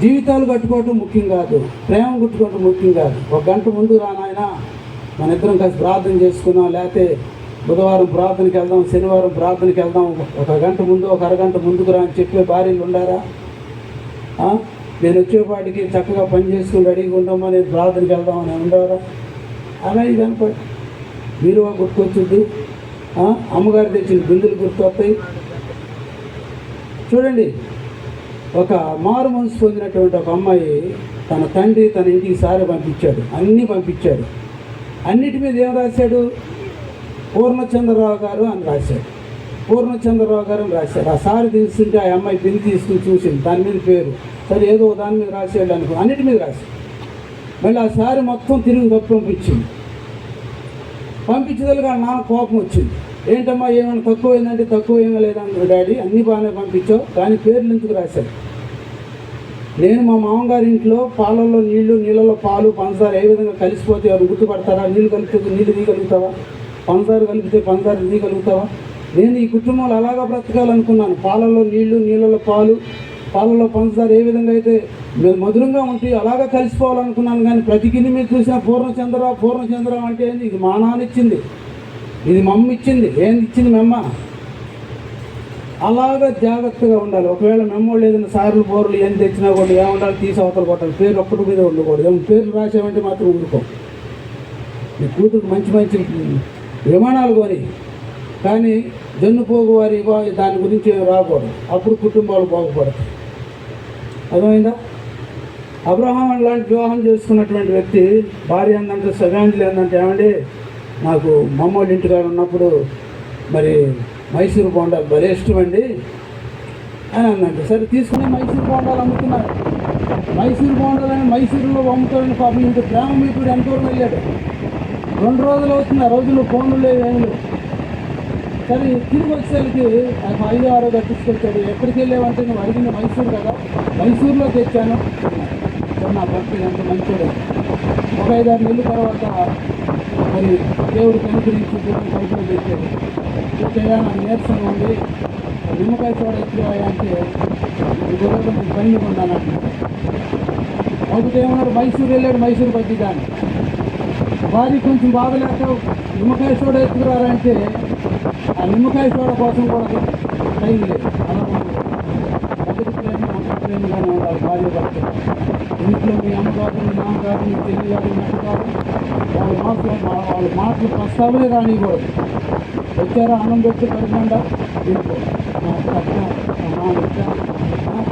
జీవితాలు కట్టుకోవటం ముఖ్యం కాదు, ప్రేమ కట్టుకోవటం ముఖ్యం కాదు. ఒక గంట ముందు రా నాయన, మన ఇద్దరం కలిసి ప్రార్థన చేసుకున్నాం, లేకపోతే బుధవారం ప్రార్థనకి వెళ్దాం, శనివారం ప్రార్థనకి వెళ్దాం, ఒక గంట ముందు ఒక అరగంట ముందుకు రా అని చెప్పే భార్యలు ఉండారా? నేను వచ్చేపాటికి చక్కగా పని చేసుకుని రెడీగా ఉండమా, నేను ప్రార్థనకి వెళ్దామని ఉండవరా? అలా ఇది అనుకోండి, మీరు గుర్తుకొచ్చుద్ది, అమ్మగారు తెచ్చిన బిందులు గుర్తొస్తాయి. చూడండి, ఒక మారు మనసు పొందినటువంటి ఒక అమ్మాయి తన తండ్రి తన ఇంటికి సారి పంపించాడు, అన్నీ పంపించాడు. అన్నిటి మీద ఏం రాశాడు? పూర్ణచంద్రరావు గారు అని రాశాడు. పూర్ణచంద్రరావు గారు అని రాశాడు. ఆ సారి తీసుకుంటే ఆ అమ్మాయి బిందు తీసుకుని చూసింది, దాని మీద పేరు. సరే ఏదో దాని మీద రాశాడు అనుకో, అన్నిటి మీద రాశాడు. మళ్ళీ ఆ సారి మొత్తం తిరిగి తప్పు పంపించదలుగా నాన్న కోపం వచ్చింది. ఏంటమ్మా ఏమైనా తక్కువైందంటే తక్కువ ఏమీ లేదన్నాడు డాడీ, అన్నీ బాగానే పంపించావు, కానీ పేర్లు ఎందుకు రాశాడు? నేను మా మామగారి ఇంట్లో పాలల్లో నీళ్ళలో పాలు పంచదార ఏ విధంగా కలిసిపోతే ఎవరు గుర్తుపడతారా? నీళ్ళు కలిపితే నీళ్ళు తీయగలుగుతావా? పంచదార కలిపితే పంచదార తీయగలుగుతావా? నేను ఈ కుటుంబంలో అలాగా బ్రతకాలనుకున్నాను. పాలల్లో నీళ్ళలో పాలలో పంచదార ఏ విధంగా అయితే మధురంగా ఉంటే అలాగా కలిసిపోవాలనుకున్నాను. కానీ ప్రతి గిన్నె మీద చూసిన పూర్ణచంద్రరావు అంటే ఏంది? ఇది మా నాన్న ఇచ్చింది, ఇది మమ్మ ఇచ్చింది. ఏంది ఇచ్చింది? మెమ్మ. అలాగా జాగ్రత్తగా ఉండాలి. ఒకవేళ మెమ్మోళ్ళు ఏదైనా సార్లు బోర్లు ఏం తెచ్చినా కూడా ఏముండాలి? తీసి అవతల కొట్టాలి. పేరు ఒక్కటి మీద ఉండకూడదు. ఏమైనా పేర్లు రాసామంటే మాత్రం ఉండుకో. మీ కూతురు మంచి విమానాలు కొని, కానీ జన్నుపోగు వారి దాని గురించి ఏమి రాకూడదు. అప్పుడు కుటుంబాలు బాగుపడతాయి. అర్థమైందా? అబ్రహాం లాంటి వివాహం చేసుకున్నటువంటి వ్యక్తి భార్య ఏంటంటే సగాంజలి ఏంటంటే, ఏమండి నాకు మమ్మోళ్ళ ఇంటికాడ ఉన్నప్పుడు మరి మైసూరు బోండాలు భలే ఇష్టం అండి అని అన్నట్టు. సరే తీసుకుని మైసూరు బోండాలు అమ్ముతున్నారు. మైసూరు బోండాలని మైసూరులో అమ్ముతాడని పాపం ఇంత ప్రేమ మీకుడు ఎంతవరకు వెళ్ళాడు. 2 రోజులు అవుతుంది, ఆ రోజుల్లో ఫోన్లు లేవు, ఏమి లేవు. సరే తిరిగి వచ్చేసరికి 5-6 కట్టించుకొచ్చాడు. ఎక్కడికి వెళ్ళావంటే నువ్వు అడిగిన మైసూరు కదా, మైసూరులో తెచ్చాను. నా భర్త ఎంత మంచోడు. ఒక 5-6 నెలల తర్వాత మరి దేవుడు కనుకరించి కడుపులో పెట్టాడు. పెట్టాయా నాకు నీరసంగా ఉంది, నిమ్మకాయ చోడ ఎత్తుకోయా అంటే గుర్రంలో నేను పని ఉన్నానంట. ఒకటి ఏమన్నాడు, మైసూరు వెళ్ళాడు, మైసూరు పట్టిదాన్ని. భార్య కొంచెం బాధలేక నిమ్మకాయ చోడ ఎత్తుకురారంటే ఆ నిమ్మకాయ చోడ కోసం కూడా టైం లేదు. అలా మొదటి ప్రేమ మొదటి ప్రేమగానే ఉండాలి భార్య భర్త. ఇంట్లో మీ అమ్మగారు, మీ నాన్నగారు, మీ చెల్లి గారు, మీ అమ్మగారు వాళ్ళ మాటలు ప్రస్తావనే రానివ్వకూడదు. వచ్చారా అన్నం పెట్టి కడుపుండా దీంట్లో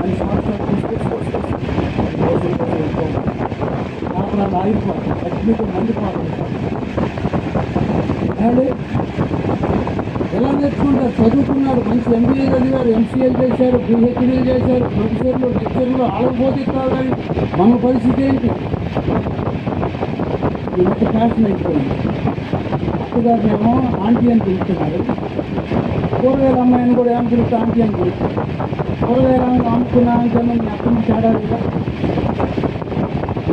అని సంవత్సరాలు తీసుకొచ్చి నాకు ఆగిపోవాలి, అగ్నితో మండిపోవాలి. అండి ఎలా నేర్చుకుంటారు? చదువుకున్నారు, మంచి MBA చదివారు, MCA చేశారు, PhD చేశారు, ప్రొఫెసర్లు, లెక్చర్లు ఆడబోధిస్తారు. కానీ మన పరిస్థితి ఏంటి? ఇంత ఫ్యాషన్ అయిపోయింది. అత్తగారినేమో ఆంటీ అని పిలుస్తున్నారు, కూరగాయల అమ్మాయిని కూడా ఏం పిలుస్తా ఆంటీ అని పిలుస్తారు. కూరగాయల అమ్ముకున్నా అంటే మీ అక్కడికి తేడా కదా.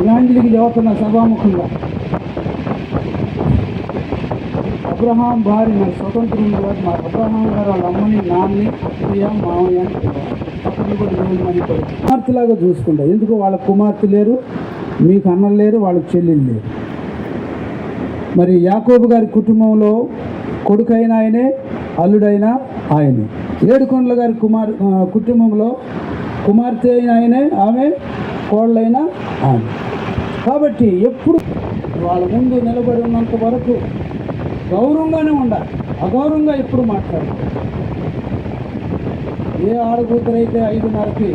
ఇలాంటికి చదువుతున్న సభాముఖంగా అబ్రహాం భార్య మరి స్వతంత్రం ఉంది కాబట్టి మా అబ్రహాం గారు వాళ్ళ అమ్మని, నాన్నని, అత్తయ్య, మామయ్య అని అప్పుడు కూడా దేవుని మని కుమార్తెలాగా చూసుకుంటారు. ఎందుకు? వాళ్ళ కుమార్తె లేరు, మీకు అన్నలు లేరు, వాళ్ళకి చెల్లెలు లేరు. మరి యాకోబు గారి కుటుంబంలో కొడుకైన ఆయనే, అల్లుడైన ఆయనే. ఏడుకొండల గారి కుటుంబంలో కుమార్తె అయిన ఆయనే, ఆమె కోళ్ళైన ఆమె. కాబట్టి ఎప్పుడు వాళ్ళ ముందు నిలబడి ఉన్నంత వరకు గౌరవంగానే ఉండాలి, అగౌరవంగా ఎప్పుడు మాట్లాడాలి. ఏ ఆడకూతురైతే 5:30కి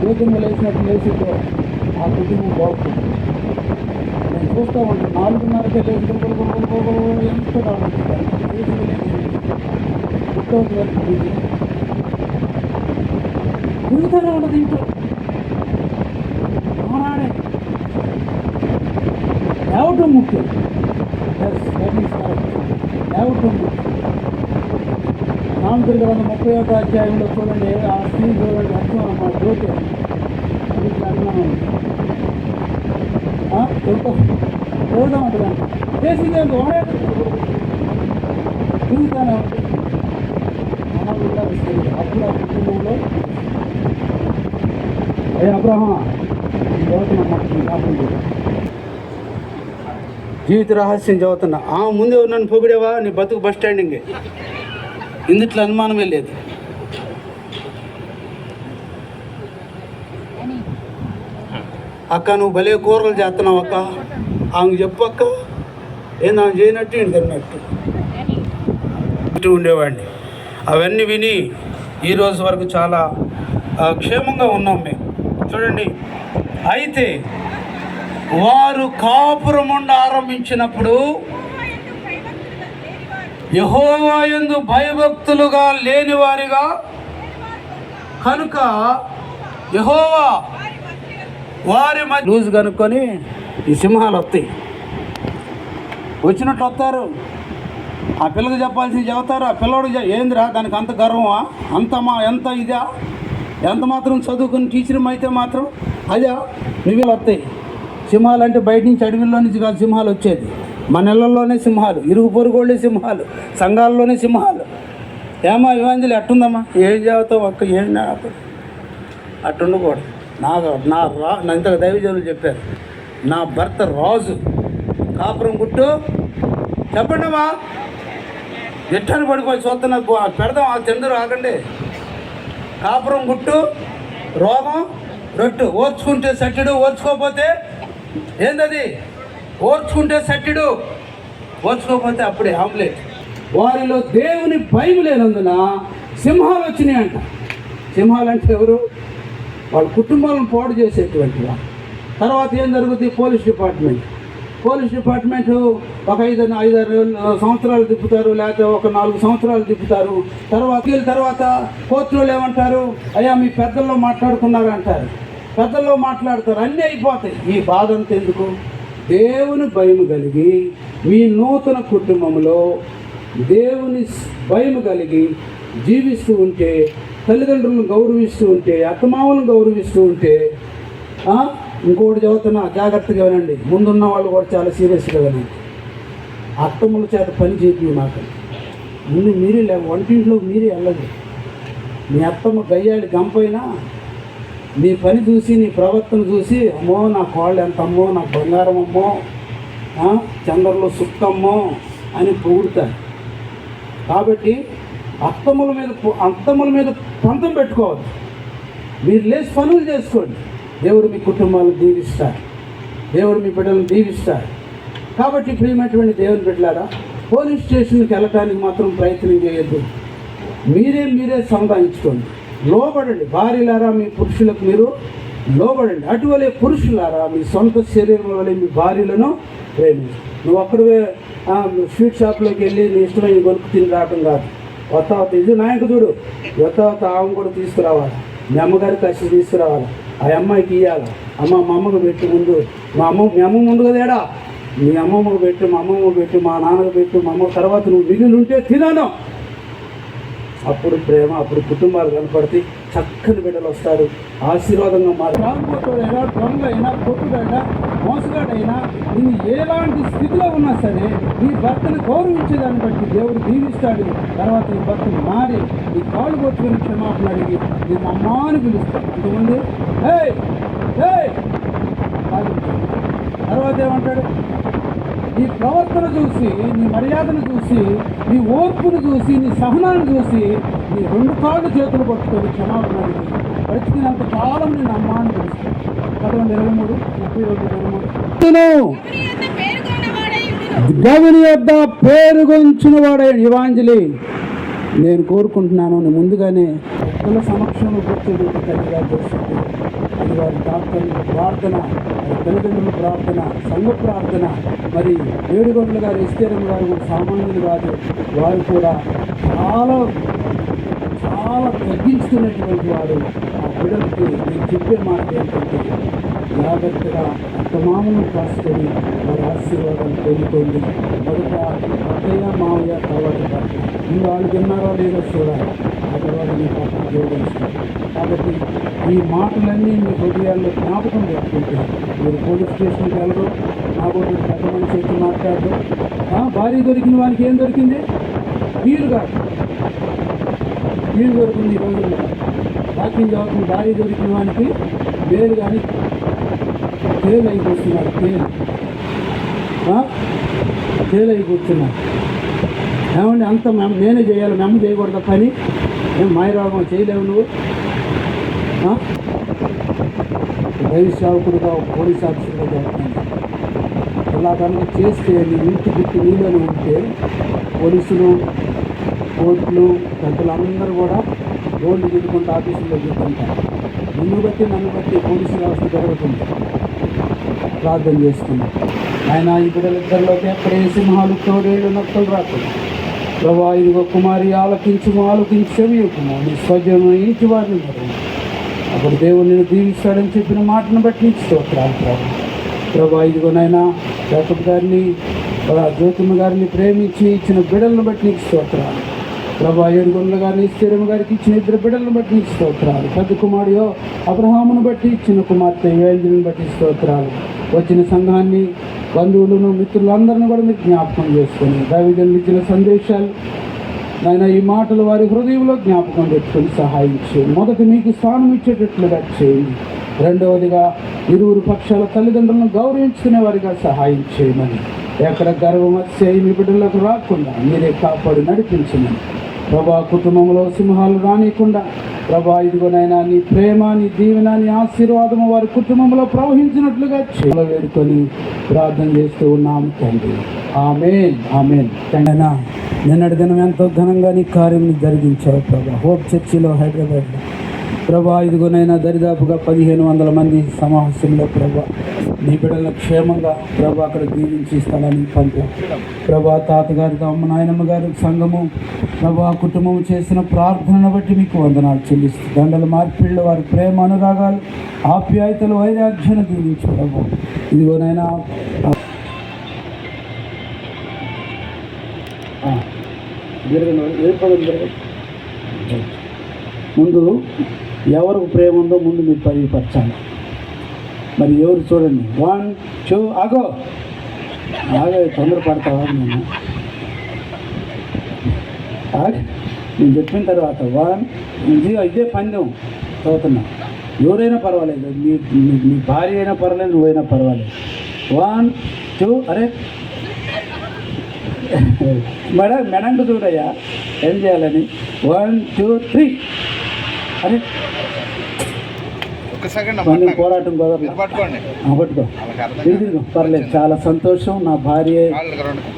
జ్యోతిని లేచినట్టు లేచిందో ఆ కుటుంబం బాగుంటుంది. నేను చూస్తూ ఉంటాను, 4:30కే లేచి ఎంత బాగుంటుంది. తిరుగుతూనే ఉండదు ఇంట్లో. ఆనాడే లేవటం ముఖ్యం. లేవటం ముఖ్యం. సామెతల గ్రంథం 31వ అధ్యాయంలో చూడండి, ఆ స్త్రీ చూడండి, అర్థం అన్నమాట. జ్యోతి చూడడం ఉంటుందండి. చేసింది వాడే తిరుగుతానే ఉంటుంది. అప్పుడు ఆ కుటుంబంలో అయ్యా అబ్రహం జీవిత రహస్యం చదువుతున్నా ముందే నన్ను పొగిడేవా నీ బతుకు బస్ స్టాండింగే ఇందుట్లో అనుమానమే లేదు. అక్క నువ్వు భలే కూరలు చేస్తున్నావు అక్క, ఆమెకు చెప్పు అక్క, ఏంది ఆమె చేయనట్టు నేను తిన్నట్టు ఇటు ఉండేవాడిని. అవన్నీ విని ఈరోజు వరకు చాలా క్షేమంగా ఉన్నాం మేము. చూడండి, అయితే వారు కాపురముండ ఆరంభించినప్పుడు యెహోవా యందు భయభక్తులుగా లేనివారిగా కనుక యెహోవా వారి లూజ్ కనుక్కొని ఈ సింహాలు వస్తాయి, వచ్చినట్లు వస్తారు. ఆ పిల్లకి చెప్పాల్సింది చెబుతారు, ఆ పిల్లడు ఏందిరా దానికి అంత గర్వమా, ఎంత ఇదా, ఎంత మాత్రం చదువుకుని టీచర్ అయితే మాత్రం అదే నువ్వే వస్తాయి. సింహాలు అంటే బయట నుంచి అడవిలో నుంచి కాదు సింహాలు వచ్చేది, మన ఇళ్ళల్లోనే సింహాలు, ఇరుగు పొరుగుళ్ళే సింహాలు, సంఘాల్లోనే సింహాలు. ఏమా ఇవాంజలి అట్టుందమ్మా, ఏం చదువుతావు అక్క, ఏం అట్టుండకూడదు. నా ఇంతకు దైవజనులు చెప్పారు, నా భర్త రాజు కాపురం గుట్టు చెప్పండి అమ్మా, ఎట్టని పడిపోయి చూస్తున్నా పెడదాం, ఆ తిందరు ఆగండి. కాపురం గుట్టు, రోగం రొట్టు, ఓర్చుకుంటే సట్టిడు, ఓర్చుకోకపోతే ఏందది, ఓర్చుకుంటే సట్టిడు, ఓర్చుకోకపోతే అప్పుడే ఆమ్లెట్. వారిలో దేవుని భయం లేనందున సింహాలు వచ్చినాయి అంట. సింహాలు అంటే ఎవరు? వాళ్ళ కుటుంబాలను పాడు చేసేటువంటివా. తర్వాత ఏం జరుగుతుంది? పోలీస్ డిపార్ట్మెంట్ ఒక 5-6 సంవత్సరాలు తిప్పుతారు, లేకపోతే ఒక 4 సంవత్సరాలు తిప్పుతారు. తర్వాత కోర్టులో ఏమంటారు, అయ్యా మీ పెద్దల్లో మాట్లాడుకున్నారు అంటారు. పెద్దల్లో మాట్లాడతారు, అన్నీ అయిపోతాయి. ఈ బాధ అంతా ఎందుకు? దేవుని భయం కలిగి మీ నూతన కుటుంబంలో దేవుని భయం కలిగి జీవిస్తూ ఉంటే, తల్లిదండ్రులను గౌరవిస్తూ ఉంటే, అత్తమామలను గౌరవిస్తూ ఉంటే, ఇంకోటి చదువుతున్నా జాగ్రత్తగా వినండి, ముందున్న వాళ్ళు కూడా చాలా సీరియస్గా వినండి. అత్తమ్మల చేత పని చేపి మాట ముందు మీరే వంటింట్లో మీరే వెళ్ళదు. మీ అత్తమ్మ గయ్యాలి గంపైనా నీ పని చూసి, నీ ప్రవర్తన చూసి, అమ్మో నా కోళ్ళు ఎంత అమ్మో, నా బంగారం అమ్మో, చంద్రలో సుక్కమ్మో అని పొగుడుతారు. కాబట్టి అత్తమ్మల మీద పంతం పెట్టుకోవద్దు. మీరు లేచి పనులు చేసుకోండి. దేవుడు మీ కుటుంబాలను దీవిస్తారు, దేవుడు మీ బిడ్డలను దీవిస్తారు. కాబట్టి ప్రియమైనటువంటి దేవుని బిడ్డలారా, పోలీస్ స్టేషన్కి వెళ్ళటానికి మాత్రం ప్రయత్నం చేయొద్దు. మీరే సంపాదించుకోండి, లోబడండి. భార్యలారా మీ పురుషులకు మీరు లోబడండి. అటువలే పురుషులారా మీ సొంత శరీరం వల్ల మీ భార్యలను ప్రేమించు. నువ్వు అక్కడే స్వీట్ షాప్లోకి వెళ్ళి నీ ఇష్టమైన కొనుక్కు తిని రావడం కాదు. కొత్త ఇది నాయకు చూడు, కొత్త ఆమె కూడా తీసుకురావాలి, మీ అమ్మగారికి కష్ట తీసుకురావాలి, ఆ అమ్మాయికి ఇవ్వాలి. మా అమ్మకు పెట్టి ముందు, మీ అమ్మ ముందు కదేడా, మీ అమ్మమ్మకు పెట్టు, మా అమ్మమ్మకు పెట్టు, మా నాన్నకు పెట్టు, మా అమ్మ తర్వాత నువ్వు మిగిలి ఉంటే తినాను. అప్పుడు ప్రేమ, అప్పుడు కుటుంబాలు కనపడితే చక్కని బిడ్డలు వస్తారు, ఆశీర్వాదంగా మారు. రాకపోతాడైనా, దొంగైనా, కొట్టుడైనా, మోసగాడైనా, నేను ఎలాంటి స్థితిలో ఉన్నా సరే నీ భర్తను గౌరవించేదాన్ని బట్టి దేవుడు దీవిస్తాడు. తర్వాత నీ భర్త మారి నీ కాళ్ళు కొట్టుకుని క్షమాపణ అడిగి నేను అమ్మాని పిలుస్తాను. అంతకుముందు తర్వాత ఏమంటాడు? నీ ప్రవర్తన చూసి, నీ మర్యాదను చూసి, నీ ఓర్పును చూసి, నీ సహనాన్ని చూసి నీ 2 కాళ్ళు చేతులు పట్టుకొని క్షమాపణ అడిగి బ్రతికినంత కాలం నేను అమ్మాని పిలుస్తాను. 23 దేవుని యొద్ద పేరుగొంచిన వాడే ఇవాంజలి. నేను కోరుకుంటున్నాను, నేను ముందుగానే భక్తుల సమక్షంలో కూర్చొని తల్లిగా దర్శించి అది వారి ప్రార్థన, తల్లిదండ్రుల ప్రార్థన, సంఘ ప్రార్థన. మరి ఏడుగొండల గారు, ఎస్తేరం గారు సామాన్యులు కాదు, వారు కూడా చాలా తగ్గించుకునేటువంటి వాడు. ఆ బిడ్డలకి నేను చెప్పే మాట ఏంటంటే, జాగ్రత్తగా అత్తమామను కాసుకొని వారి ఆశీర్వాదాలు పొందుకోండి. మొదట అత్తయ్య, మావయ్య, తర్వాత భర్త. ముందు వాళ్ళు తిన్నారో లేదో చూడాలి, ఆ తర్వాత మీ పక్కన జోడిస్తారు. కాబట్టి ఈ మాటలన్నీ మీ హృదయాల్లో జ్ఞాపకం పెట్టుకుంటే మీరు పోలీస్ స్టేషన్కి వెళ్ళరు, నాకు పెద్ద మనిషి వచ్చి మాట్లాడరు. భార్య దొరికిన వానికి ఏం దొరికింది? వీలు దొరికింది. ఈ రోజుల్లో వాక్యం చదువుతున్న భార్య దొరికిన వానికి పేరు కానీ తేలు అయి కూర్చున్నాడు. తేలు అయి కూర్చున్నాడు. ఏమండి అంత నేనే చేయాలి, మేము చేయకూడదు పని. ఏం మాయరోగం చేయలేవు నువ్వు? దైవ సేవకుడుగా పోలీస్ ఆఫీసర్గా చెప్తాను. ఇలా కనుక చేస్తే నీ ఇంటి గుట్టి నీలోనే ఉంటే పోలీసులు, కోర్టులు, పెద్దలు అందరూ కూడా రోడ్లు దిద్దుకుంటూ ఆఫీసుల్లో కూర్చుంటారు. నిన్ను బట్టి నన్ను బట్టి పోలీసు వ్యవస్థ జరుగుతుంది. ప్రార్థన చేసుకున్నాం. ఆయన ఈ బిడ్డలిద్దరిలోకి ఎక్కడే సింహాలు, తోడేళ్ళు, నక్కలు రాకుండా ప్రభా ఇదిగో కుమారి ఆలకించుము, ఆలకించి చెవియకుము, నీ స్వజను ఇంటి వారిని మరి అప్పుడు దేవుడు నిన్ను దీవిస్తాడని చెప్పిన మాటను బట్టి నీకు స్తోత్రాలు ప్రభా. ఇదిగోనైనా జాకబ్ గారిని, జ్యోతిమ్మ గారిని ప్రేమించి ఇచ్చిన బిడ్డలను బట్టి నీకు స్తోత్రాలు ప్రభా. ఏడుగొండల గారిని, స్థిరమ్మ గారికి ఇచ్చిన 2 బిడ్డలను బట్టి నీకు స్తోత్రాలు. పెద్ద కుమారుడు అబ్రహామును బట్టి ఇచ్చిన కుమార్తె యోయేలును బట్టి స్తోత్రాలు. వచ్చిన సంఘాన్ని, బంధువులను, మిత్రులందరినీ కూడా మీరు జ్ఞాపకం చేసుకొని దైవజనులు ఇచ్చిన సందేశాలు నాయన ఈ మాటలు వారి హృదయంలో జ్ఞాపకం పెట్టుకొని సహాయం చేయండి. మొదట మీకు స్థానం ఇచ్చేటట్లుగా చేయండి. రెండవదిగా ఇరువురు పక్షాల తల్లిదండ్రులను గౌరవించుకునే వారిగా సహాయం చేయమని, ఎక్కడ గర్వమత్య మీ బిడ్డలకు రాకుండా మీరే కాపాడి నడిపించమని ప్రభా. కుటుంబంలో సింహాలు రానియకుండా ప్రభా ఇదిగోనైనా నీ ప్రేమ, నీ దీవెన, నీ ఆశీర్వాదము వారి కుటుంబంలో ప్రవహించినట్లుగా వేడుకొని ప్రార్థన చేస్తూ ఉన్నాము తండ్రి. ఆమేన్, ఆమేన్. అయినా నిన్నటి దినం ఎంతో ఘనంగా నీ కార్యం జరిగించావు ప్రభా. హోప్ చర్చిలో హైదరాబాద్లో ప్రభా ఇదిగోనైనా దరిదాపుగా 1500 మంది సమావేశంలో ప్రభా నీ బిడ్డల క్షేమంగా ప్రభా అక్కడ దీవించి స్థలానికి పంపావు ప్రభా. తాతగారితో అమ్మ నాయనమ్మ గారి సంఘము ప్రభా కుటుంబం చేసిన ప్రార్థనను బట్టి మీకు వందనాలు చెల్లిస్తూ దండల మార్పిళ్ళు, వారి ప్రేమ, అనురాగాలు, ఆప్యాయతలు, వైరాగ్యాన్ని దీవించు ప్రభా. ఇదిగోనైనా ముందు ఎవరికి ప్రేమ ఉందో ముందు మీరు పరిపరచాలి. మరి ఎవరు చూడండి, 1 2 ఆగో తొందరపడతావా? నేను చెప్పిన తర్వాత 1 ఇదే పందెం చదువుతున్నా. ఎవరైనా పర్వాలేదు, మీ భార్య అయినా పర్వాలేదు, నువ్వైనా పర్వాలేదు. 1 2 అరే మెడంకు చూడయ్యా ఏం చేయాలని. 1 2 3 అరే కొంచెం పోరాటం పట్టుకో పర్లేదు. చాలా సంతోషం. నా భార్య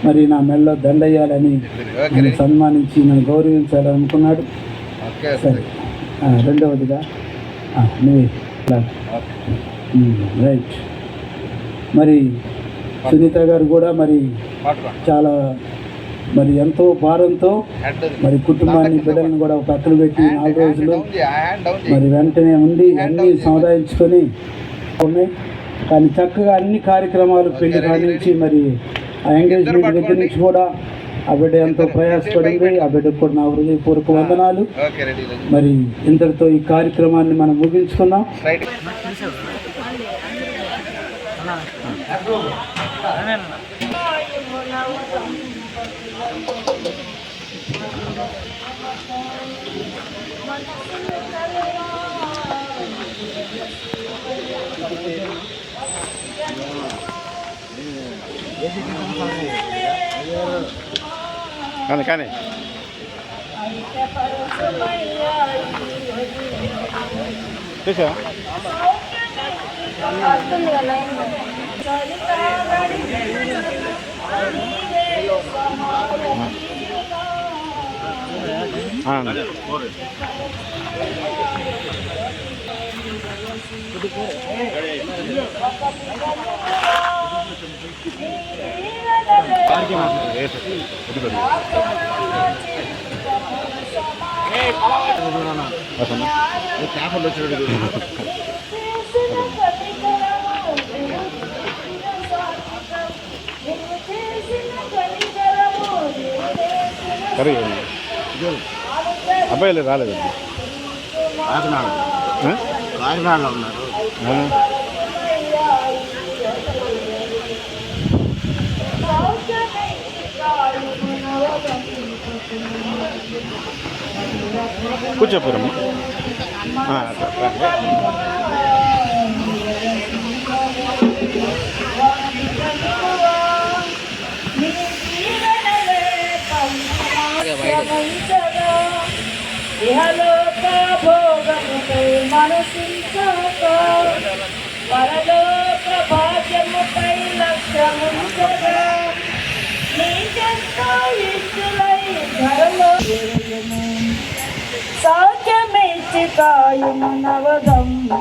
మరి నా మెడలో దండయ్యాలని నన్ను సన్మానించి నన్ను గౌరవించాలని అనుకున్నాడు. సరే, రెండవదిగా నువ్వే రైట్. మరి సునీత గారు కూడా మరి చాలా మరి ఎంతో భారంతో మరి కుటుంబాన్ని, బిడ్డలను కూడా ఒక అతను పెట్టి 4 రోజులు మరి వెంటనే ఉండి అన్నీ సముదాయించుకొని ఉన్నాయి. కానీ చక్కగా అన్ని కార్యక్రమాలు పెళ్లి కానించి మరి ఆ ఎంగేజ్మెంట్ దగ్గర నుంచి కూడా ఆ బిడ్డ ఎంతో ప్రయాసపడింది. ఆ బిడ్డకు కూడా నా హృదయపూర్వక వందనాలు. మరి ఇంతటితో ఈ కార్యక్రమాన్ని మనం ముగించుకున్నాం. కానీ చూసా సరే అబ్బాయిలు రాలేదు. కాకినాడలో ఉన్నారు. కూర్చోపోరమ్మా. ఉంచగా ఇహలోక భోగముపై మనసించక పరలోక భాగ్యముపై లక్ష్యముంచగా నీకెంతో ఇష్టలై ధరలో సాధ్యమిచ్చి కాయును నవదంప